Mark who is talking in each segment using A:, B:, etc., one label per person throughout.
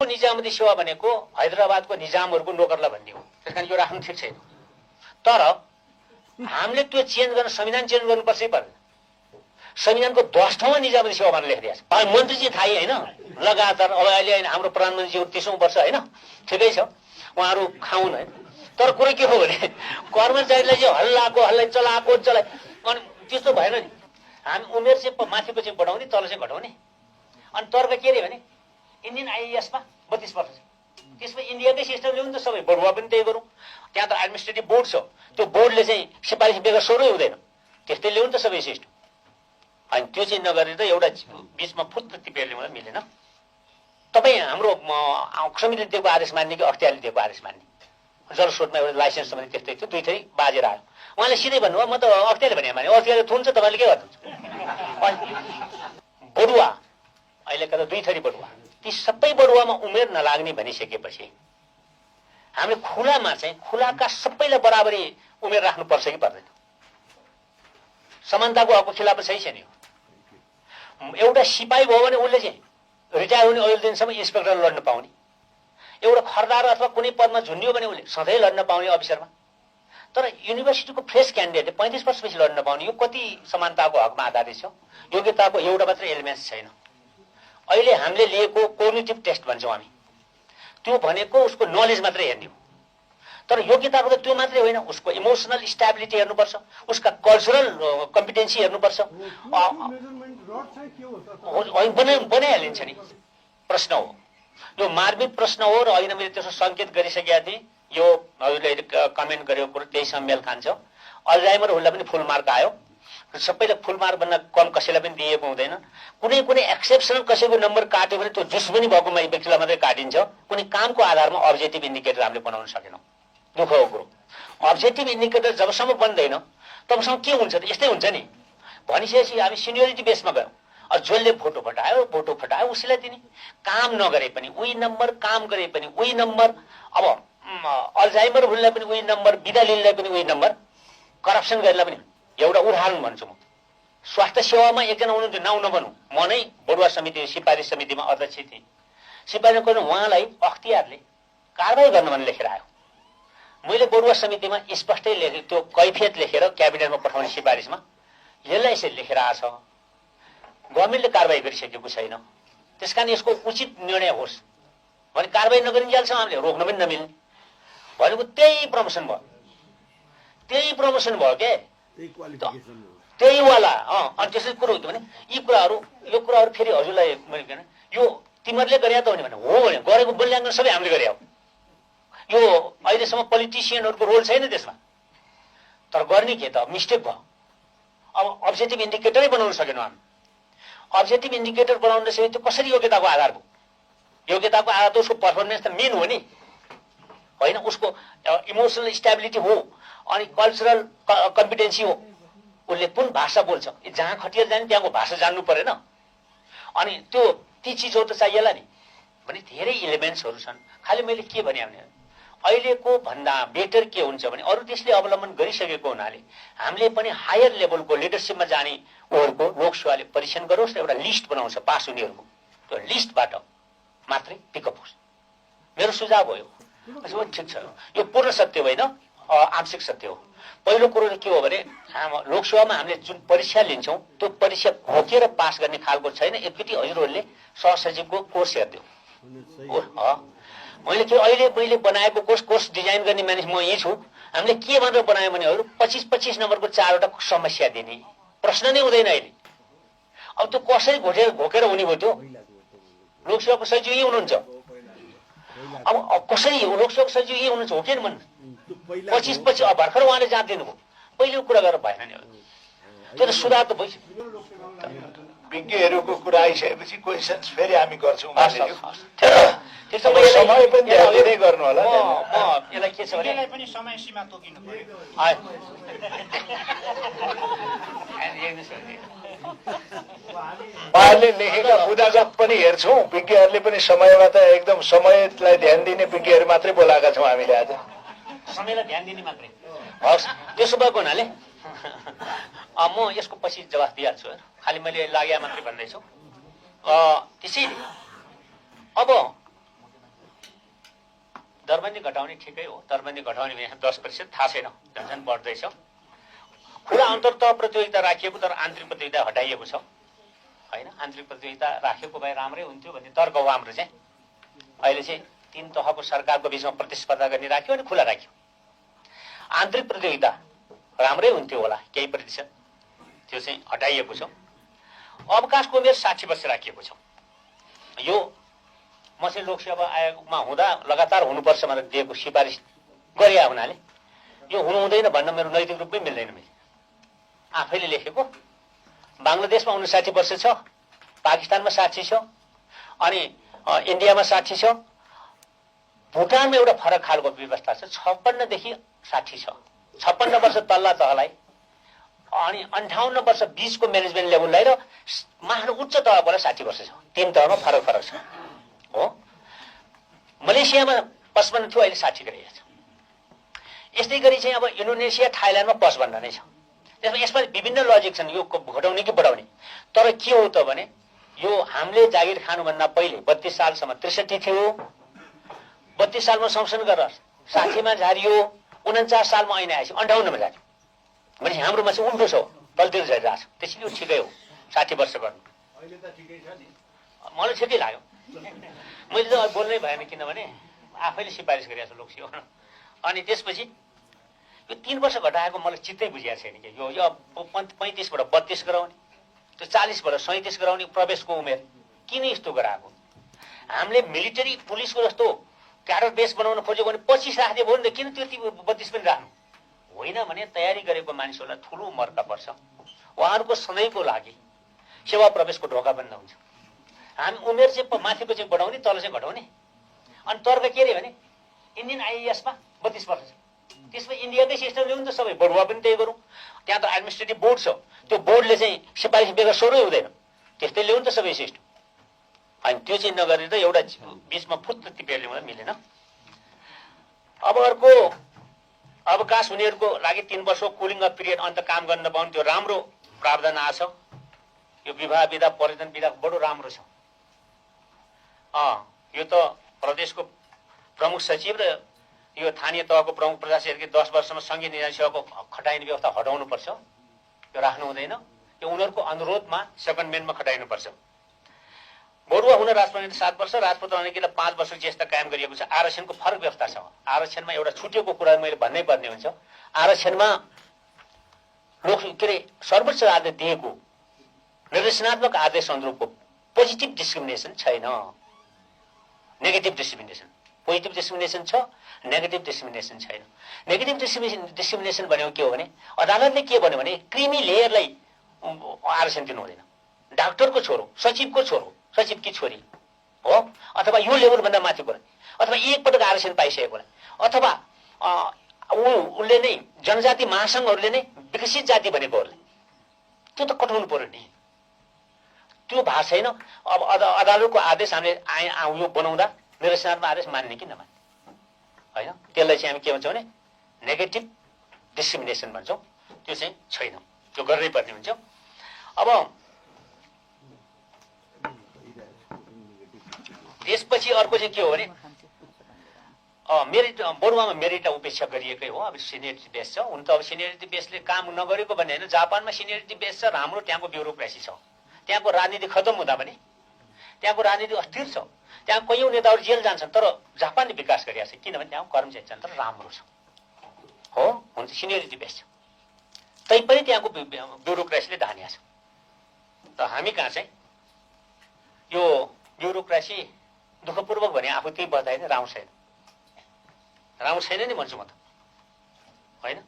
A: निजामती सेवा भनेको हैदराबादको निजामहरूको नोकरलाई भन्ने हो। त्यसकारण यो राख्नु ठिक छैन। तर हामीले त्यो चेन्ज गर्न संविधान चेन्ज गर्नुपर्छै पर्दैन। संविधानको 10 ठाउँमा निजामती सेवा भनेर लेखिदिएको छ। मन्त्रीजी थाहै होइन, लगातार अब अहिले हाम्रो प्रधानमन्त्रीज्यू 30औं वर्ष होइन, ठिकै छ, उहाँहरू खाउन् होइन। तर कुरो के हो भने कर्मचारीलाई चाहिँ हल्लाई चलाए अनि त्यस्तो भएन नि। हामी उमेर चाहिँ माथिको चाहिँ बढाउने, तल चाहिँ घटाउने। अनि तर्क के अरे भने इन्डियन आइएएसमा 32 वर्ष छ। त्यसमा इन्डियाकै सिस्टम ल्याउनु त सबै बढुवा पनि त्यही गरौँ। त्यहाँ त एडमिनिस्ट्रेटिभ बोर्ड छ, त्यो बोर्डले चाहिँ सिफारिस बेगर सोरै हुँदैन, त्यस्तै ल्याउनु त सबै सिस्टम। अनि त्यो चाहिँ नगरेर एउटा बिचमा फुत्त टिपेरले मलाई मिलेन। तपाईँ हाम्रो समितिले दिएको आदेश मान्ने कि अख्तियारले दिएको आदेश मान्ने? जलस्रोतमा एउटा लाइसेन्स भने त्यस्तै थियो, दुई थरी बाजेर आयो। उहाँले सिधै भन्नुभयो म त अख्तियारले भने माने, अख्तियारले थुन्छ तपाईँले के गर्नुहुन्छ? बढुवा अहिले कता दुई थरी बढुवा, ती सबै बढुवामा उमेर नलाग्ने भनिसकेपछि हामीले खुलामा चाहिँ खुलाका सबैलाई बराबरी उमेर राख्नुपर्छ कि पर्दैन? समानताको हकको खिलाफ सही छैन यो। एउटा सिपाही भयो भने उसले चाहिँ रिटायर हुने अहिलेको दिनसम्म इन्सपेक्टर लड्न पाउने, एउटा खरदार अथवा कुनै पदमा झुन्डियो भने उसले सधैँ लड्न पाउने अफिसरमा। तर युनिभर्सिटीको फ्रेस क्यान्डिडेटले 35 वर्षपछि लड्न पाउने, यो कति समानताको हकमा आधारित छ? योग्यताको एउटा मात्र एलिमेन्ट्स छैन। अहिले हामीले लिएको कोग्निटिभ टेस्ट भन्छौँ हामी, त्यो भनेको उसको नलेज मात्रै हेर्ने हो। तर योग्यताको त त्यो मात्रै होइन, उसको इमोसनल स्टेबिलिटी हेर्नुपर्छ, उसका कल्चरल कम्पिटेन्सी हेर्नुपर्छ। बनाइहालिन्छ नि, प्रश्न हो यो, मार्मिक प्रश्न हो। र अहिले मैले त्यसो सङ्केत गरिसकेका थिएँ, यो हजुरले कमेन्ट गरेको कुरो त्यहीसँग मेल खान्छ। अल्जाइमर उसलाई पनि फुल मार्क आयो, सबैलाई फुल मार्क भन्दा कम कसैलाई पनि दिएको हुँदैन। कुनै कुनै एक्सेप्सनल कसैको नम्बर काट्यो भने त्यो जुस पनि भएको व्यक्तिलाई मात्रै काटिन्छ। कुनै कामको आधारमा अब्जेक्टिभ इन्डिकेटर हामीले बनाउन सकेनौँ, दुःखको कुरो। अब्जेक्टिभ इन्डिकेटर जबसम्म बन्दैन तबसम्म के हुन्छ त यस्तै हुन्छ नि। भनिसकेपछि हामी सिनियोरिटी बेसमा गयौँ, जसले भोटो फटायो उसैलाई दिने। काम नगरे पनि उही नम्बर, काम गरे पनि उही नम्बर। अब अल्जाइमर भुल्लाई पनि उही नम्बर, बिदा लिनलाई पनि उही नम्बर, करप्सन गरेलाई पनि। एउटा उदाहरण भन्छु म, स्वास्थ्य सेवामा एकजना हुनुहुन्थ्यो, नाउँ नभनौँ, म नै बढुवा समिति सिफारिस समितिमा अध्यक्ष थिएँ। सिफारिस गर्नु उहाँलाई अख्तियारले कारबाही गर्न भनेर लेखेर आयो। मैले बढुवा समितिमा स्पष्टै लेखेँ, त्यो कैफियत लेखेर क्याबिनेटमा पठाउने सिफारिसमा यसलाई यसरी लेखेर आएछ। गभर्मेन्टले कारबाही गरिसकेको छैन, त्यसकारण यसको उचित निर्णय होस् भने कारबाही नगरिन्जेलसम्म हामीले रोक्न पनि नमिल्ने भनेको। त्यही प्रमोसन भयो के, त्यही वाला। अनि त्यसै कुरो हो भने यो कुराहरू फेरि हजुरलाई मैले यो तिमीहरूले गरे त हो भने हो भने गरेको मूल्याङ्कन सबै हामीले गरे हो। यो अहिलेसम्म पोलिटिसियनहरूको रोल छैन त्यसमा। तर गर्ने के त, मिस्टेक भयो। अब अब्जेक्टिभ इन्डिकेटरै बनाउन सकेनौँ हामी। अब्जेक्टिभ इन्डिकेटर बनाउन नसके त्यो कसरी योग्यताको आधार भयो? योग्यताको आधार त उसको पर्फर्मेन्स त मेन हो नि, होइन? उसको इमोसनल स्टेबिलिटी हो, अनि कल्चरल कम्पिटेन्सी हो। उसले कुन भाषा बोल्छ, जहाँ खटिएर जाने त्यहाँको भाषा जान्नु परेन? अनि त्यो ती चिजहरू त चाहिएला नि भने धेरै इलिमेन्ट्सहरू छन्। खालि मैले के भने अहिलेको भन्दा बेटर के हुन्छ भने अरू देशले अवलम्बन गरिसकेको हुनाले हामीले पनि हायर लेभलको लिडरसिपमा जाने उहरूको लोकसेवाले परीक्षण गरोस् र एउटा लिस्ट बनाउँछ पास हुनेहरूको, त्यो लिस्टबाट मात्रै पिकअप होस्। मेरो सुझाव हो यो। ठिक छ, यो पूर्ण सत्य होइन, आंशिक सत्य हो। पहिलो कुरो के हो भने लोकसेवामा हामीले जुन परीक्षा लिन्छौँ त्यो परीक्षा घोकेर पास गर्ने खालको छैन। एकचोटि हजुरहरूले सहसचिवको कोर्स हेरिदियो। मैले बनाएको कोर्स डिजाइन गर्ने मानिस म यही छु। हामीले के भनेर बनायौँ भने 25-25 नम्बरको 4वटा समस्या दिने प्रश्न नै हुँदैन अहिले। अब त्यो कसरी घोकेर हुने भयो? त्यो लोकसेवाको सचिव यही हुनुहुन्छ। अब कसरी लोकसेवाको सचिव यही हुनुहुन्छ हो कि भन्नु? 25 भर्खर उहाँले जाँच दिनुभयो, पहिलो कुरा गरेर भएन नि। त्यो त सुधार त भइसक्यो।
B: विज्ञहरूको कुरा आइसकेपछि क्वेसन्स फेरि हामी गर्छौँ।
A: समय
B: पनि धेरै गर्नु होला।
A: यसलाई के छ भने
C: पनि समय सीमा तोकिनु पर्यो।
B: उहाँहरूले लेखेका बुदागत पनि हेर्छौँ, विज्ञहरूले पनि समयमा त एकदम समयलाई ध्यान दिने विज्ञहरू मात्रै बोलाएका छौँ हामीले आज।
A: समयलाई ध्यान दिने मात्रै हस्। त्यसो भएको हुनाले म यसको पछि जवाफ दिइहाल्छु। खालि मैले लाग्या मात्रै भन्दैछु। त्यसैले अब दरबन्दी घटाउने ठिकै हो, दरबन्दी घटाउने भने 10% थाहा छैन, झन् बढ्दैछ। खुला अन्तर्तः प्रतियोगिता राखिएको तर आन्तरिक प्रतियोगिता हटाइएको छ होइन। आन्तरिक प्रतियोगिता राखेको भए राम्रै हुन्थ्यो भन्ने तर्क हो हाम्रो चाहिँ। अहिले चाहिँ 3 तहको सरकारको बिचमा प्रतिस्पर्धा गर्ने राख्यो अनि खुला राख्यो। आन्तरिक प्रतियोगिता राम्रै हुन्थ्यो होला केही प्रतिशत, त्यो चाहिँ हटाइएको छ। अवकाशको उमेर 60 वर्ष राखिएको छ। यो म चाहिँ लोकसेवा आयोगमा हुँदा लगातार हुनुपर्छ भनेर दिएको सिफारिस गरे हुनाले यो हुनु हुँदैन भन्न मेरो नैतिक रूपमै मिल्दैन। मैले आफैले लेखेको। बङ्गलादेशमा 59 वर्ष छ, पाकिस्तानमा 60 छ, अनि इन्डियामा 60 छ। भुटानमा एउटा फरक खालको व्यवस्था छ, 56 देखि 60 छ। 56 वर्ष तल्ला तहलाई अनि 58 वर्ष बीचको म्यानेजमेन्ट लेभललाई र माथि उच्च तहकोलाई 60 वर्ष छ। 3 तहमा फरक छ हो। मलेसियामा 55 थियो, अहिले 60 गरिएको छ। यस्तै गरी चाहिँ अब इन्डोनेसिया थाइल्यान्डमा 55 नै छ। यसमा विभिन्न लजिक छन् यो घटाउने कि बढाउने। तर के हो त भने यो हामीले जागिर खानुभन्दा पहिले 32 सालसम्म 63 थियो, 32 सालमा संशोधन गरेर 60 मा झारियो, 49 सालमा ऐन आएपछि 58 मा झारियो। भने हाम्रोमा चाहिँ उल्टो छ, तलतिर झरिरहेको छ। त्यसैले यो ठिकै हो 60 वर्ष गर्नु। मलाई ठिकै लाग्यो। मैले त बोल्नै भएन किनभने आफैले सिफारिस गरेको छु लोकसेवा। अनि त्यसपछि यो 3 वर्ष घटाएको मलाई चित्तै बुझिएको छैन कि यो 35 बाट 32 गराउने, त्यो 40 बाट 37 गराउने प्रवेशको उमेर किन यस्तो गराएको? हामीले मिलिटरी पुलिसको जस्तो क्याडर बेस बनाउन खोज्यो भने 25 राख्दियो भने त किन त्यति 32 पनि राख्नु? होइन भने तयारी गरेको मानिसहरूलाई ठुलो मर्का पर्छ। उहाँहरूको सधैँको लागि सेवा प्रवेशको ढोका बन्द हुन्छ। हामी उमेर चाहिँ माथिको चाहिँ बढाउने, तल चाहिँ घटाउने। अनि तर्क के अरे भने इन्डियन आइएएसमा 32 वर्ष छ, त्यसमा इन्डियाकै सिस्टम ल्याउनु त सबै बढुवा पनि त्यही गरौँ। त्यहाँ त एडमिनिस्ट्रेटिभ बोर्ड छ, त्यो बोर्डले चाहिँ सिफारिस बेगर सोरै हुँदैन, त्यस्तै ल्याउनु त सबै सिस्टम। अनि त्यो चाहिँ नगरेर एउटा बिचमा फुत्त टिपेर ल्याउँदा मिलेन। अब अर्को अवकाश हुनेहरूको लागि 3 वर्षको कुलिङ अफ पिरियड अन्त काम गर्न पाउने त्यो राम्रो प्रावधान आछ। यो विवाह विधा पर्यटन विधा बडो राम्रो छ। यो त प्रदेशको प्रमुख सचिव र यो स्थानीय तहको प्रमुख प्रशासकले 10 वर्षमा सङ्घीय निकाय सेवाको खटाइने व्यवस्था हटाउनुपर्छ। यो राख्नु हुँदैन। यो उनीहरूको अनुरोधमा सेकेन्डमेन्टमा खटाइनुपर्छ। बढुवा हुन राजपत्रित 7 वर्ष, राजपत्र अनेकीलाई 5 वर्ष ज्येष्ठ कायम गरिएको छ। आरक्षणको फरक व्यवस्था छ। आरक्षणमा एउटा छुटेको कुरा मैले भन्नै पर्ने हुन्छ। आरक्षणमा सर्वोच्च अदालतले दिएको निर्देशनात्मक आदेश अनुरूपको पोजिटिभ डिस्क्रिमिनेसन छैन। नेगेटिभ डिस्क्रिमिनेसन, पोजिटिभ डिस्क्रिमिनेसन छ, नेगेटिभ डिस्क्रिमिनेसन छैन। नेगेटिभ डिस्क्रिमिनेसन भनेको के हो भने अदालतले के भन्यो भने क्रिमी लेयरलाई आरक्षण दिनु हुँदैन। डाक्टरको छोरो, सचिवको छोरो, सचिवकी छोरी हो, अथवा यो लेभलभन्दा माथिको, अथवा एकपटक आरक्षण पाइसकेकोलाई, अथवा उसले नै जनजाति महासङ्घहरूले नै विकसित जाति भनेकोहरूले, त्यो त कटाउनु पर्यो नि। त्यो भएको छैन। अब अदालतको आदेश हामीले यो बनाउँदा निर्देशनात्मक आदेश मान्ने कि नमान्ने होइन, त्यसलाई चाहिँ हामी के भन्छौँ भने नेगेटिभ डिस्क्रिमिनेसन भन्छौँ। त्यो चाहिँ छैन, त्यो गर्नै पर्ने हुन्छ। अब त्यसपछि अर्को चाहिँ के हो भने मेरिट, बढुवामा मेरिट उपेक्षा गरिएकै हो। अब सिनियरिटी बेस छ। हुन त अब सिनियरिटी बेसले काम नगरेको भन्ने होइन, जापानमा सिनियरिटी बेस छ र हाम्रो त्यहाँको ब्युरोक्रेसी छ। त्यहाँको राजनीति खतम हुँदा पनि त्यहाँको राजनीति अस्थिर छ। त्यहाँ कैयौँ नेताहरू जेल जान्छन्, तर जापानले विकास गरिरहेको छ किनभने त्यहाँ कर्मचारी तन्त्र राम्रो छ हो। हुन्छ सिनियरिटी बेस छ, तैपनि त्यहाँको ब्युरोक्रेसीले धानिया छ। र हामी कहाँ चाहिँ यो ब्युरोक्रेसी दुःखपूर्वक भने आफू त्यही बधाइन राम्रो छैन, राम्रो छैन नि भन्छु म त होइन।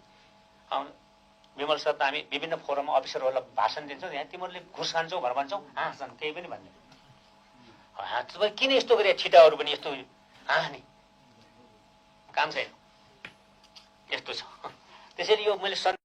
A: विमल सर त हामी विभिन्न फोरममा अफिसरहरूलाई भाषण दिन्छौँ, यहाँ तिमीहरूले घुस खान्छौ भनेर भन्छौँ, हाँस्छन्, केही पनि भन्दैन। तपाईँ किन यस्तो गरे, छिटाहरू पनि यस्तो हाँस्ने काम छैन, यस्तो छ। त्यसैले यो मैले